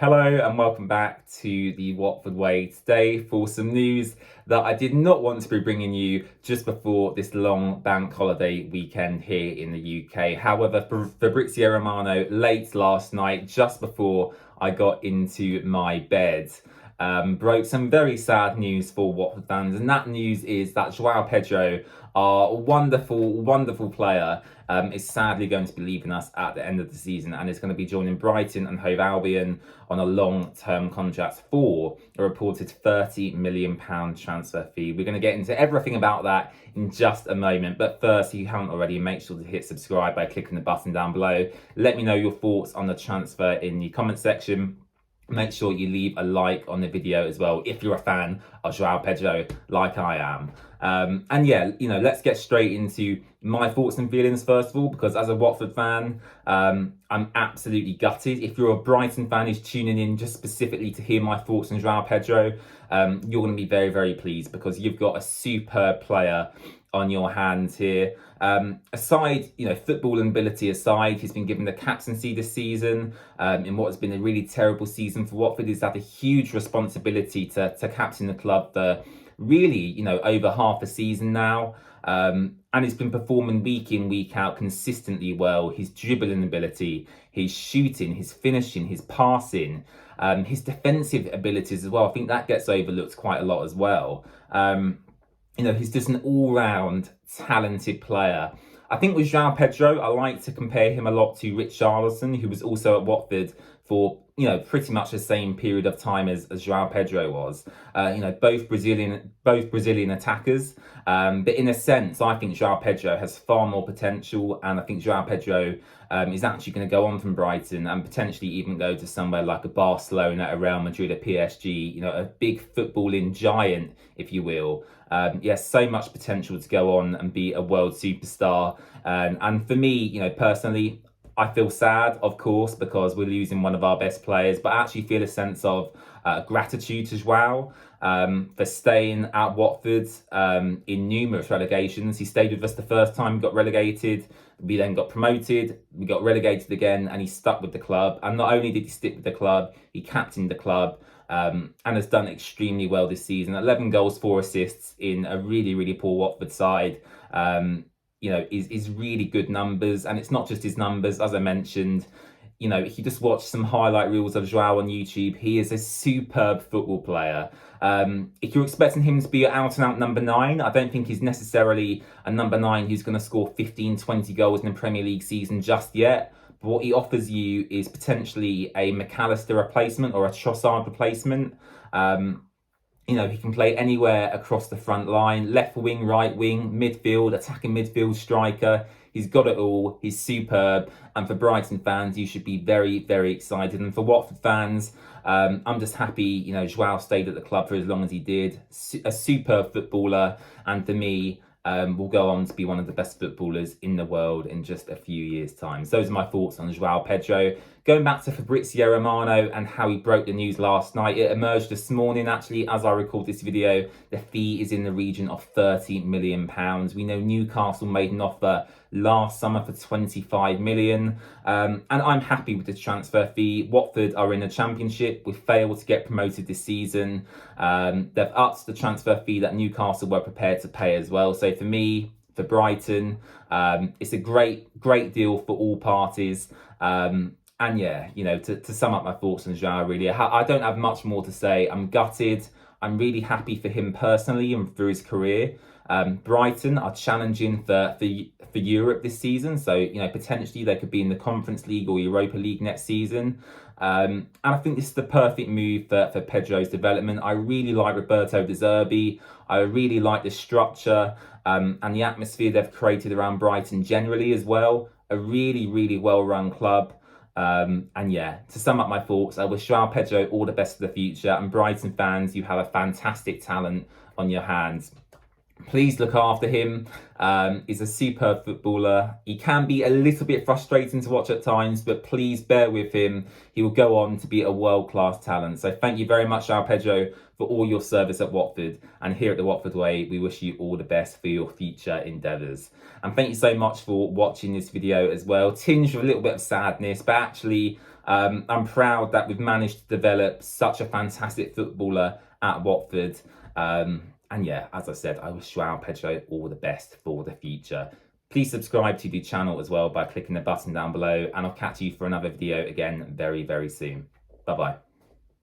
Hello and welcome back to the Watford Way today for some news that I did not want to be bringing you just before this long bank holiday weekend here in the UK. However, Fabrizio Romano late last night, just before I got into my bed, broke some very sad news for Watford fans, and that news is that Joao Pedro, our wonderful player, is sadly going to be leaving us at the end of the season and is going to be joining Brighton and Hove Albion on a long-term contract for a reported £30 million transfer fee. We're going to get into everything about that in just a moment. But first, if you haven't already, make sure to hit subscribe by clicking the button down below. Let me know your thoughts on the transfer in the comment section. Make sure you leave a like on the video as well if you're a fan of Joao Pedro like I am. And yeah, let's get straight into my thoughts and feelings first of all, because as a Watford fan, I'm absolutely gutted. If you're a Brighton fan who's tuning in just specifically to hear my thoughts on Joao Pedro, you're going to be very pleased because you've got a superb player on your hands here. Aside, football ability aside, he's been given the captaincy this season in what has been a really terrible season for Watford. He's had a huge responsibility to captain the club for really, over half a season now. And he's been performing week in, week out consistently well. His dribbling ability, his shooting, his finishing, his passing, his defensive abilities as well. I think that gets overlooked quite a lot as well. He's just an all-round talented player. I think with Joao Pedro, I like to compare him a lot to Richarlison, who was also at Watford for, pretty much the same period of time as Joao Pedro was. Both Brazilian attackers. But in a sense, I think Joao Pedro has far more potential, and I think Joao Pedro is actually going to go on from Brighton and potentially even go to somewhere like a Barcelona, a Real Madrid, a PSG, a big footballing giant, if you will. Yes, so much potential to go on and be a world superstar. And for me, personally, I feel sad, of course, because we're losing one of our best players, but I actually feel a sense of gratitude to Joao for staying at Watford in numerous relegations. He stayed with us the first time we got relegated. We then got promoted, we got relegated again, and he stuck with the club. And not only did he stick with the club, he captained the club and has done extremely well this season. 11 goals, 4 assists in a really poor Watford side. Is really good numbers. And it's not just his numbers, as I mentioned. If you just watch some highlight reels of Joao on YouTube, he is a superb football player. If you're expecting him to be an out-and-out number 9, I don't think he's necessarily a number 9 who's going to score 15, 20 goals in a Premier League season just yet. But what he offers you is potentially a McAllister replacement or a Trossard replacement. He can play anywhere across the front line, left wing, right wing, midfield, attacking midfield, striker. He's got it all. He's superb. And for Brighton fans, you should be very excited. And for Watford fans, I'm just happy, Joao stayed at the club for as long as he did. A superb footballer. And for me, will go on to be one of the best footballers in the world in just a few years' time. So those are my thoughts on Joao Pedro. Going back to Fabrizio Romano and how he broke the news last night, it emerged this morning, actually, as I record this video, the fee is in the region of £30 million. We know Newcastle made an offer last summer for £25 million. And I'm happy with the transfer fee. Watford are in the Championship. We failed to get promoted this season. They've upped the transfer fee that Newcastle were prepared to pay as well. So for me, for Brighton, it's a great deal for all parties. And yeah, to sum up my thoughts on Joao, really, I don't have much more to say. I'm gutted. I'm really happy for him personally and for his career. Brighton are challenging for Europe this season, so potentially they could be in the Conference League or Europa League next season. And I think this is the perfect move for Pedro's development. I really like Roberto De Zerbi. I really like the structure and the atmosphere they've created around Brighton generally as well. A really well-run club. And yeah, to sum up my thoughts, I wish Joao Pedro all the best for the future. And Brighton fans, you have a fantastic talent on your hands. Please look after him. He's a superb footballer. He can be a little bit frustrating to watch at times, but please bear with him. He will go on to be a world-class talent. So thank you very much, Joao Pedro, for all your service at Watford. And here at the Watford Way, we wish you all the best for your future endeavours. And thank you so much for watching this video as well. Tinged with a little bit of sadness, but actually, I'm proud that we've managed to develop such a fantastic footballer at Watford. And yeah, as I said, I wish Joao Pedro all the best for the future. Please subscribe to the channel as well by clicking the button down below, and I'll catch you for another video again very, very soon. Bye bye.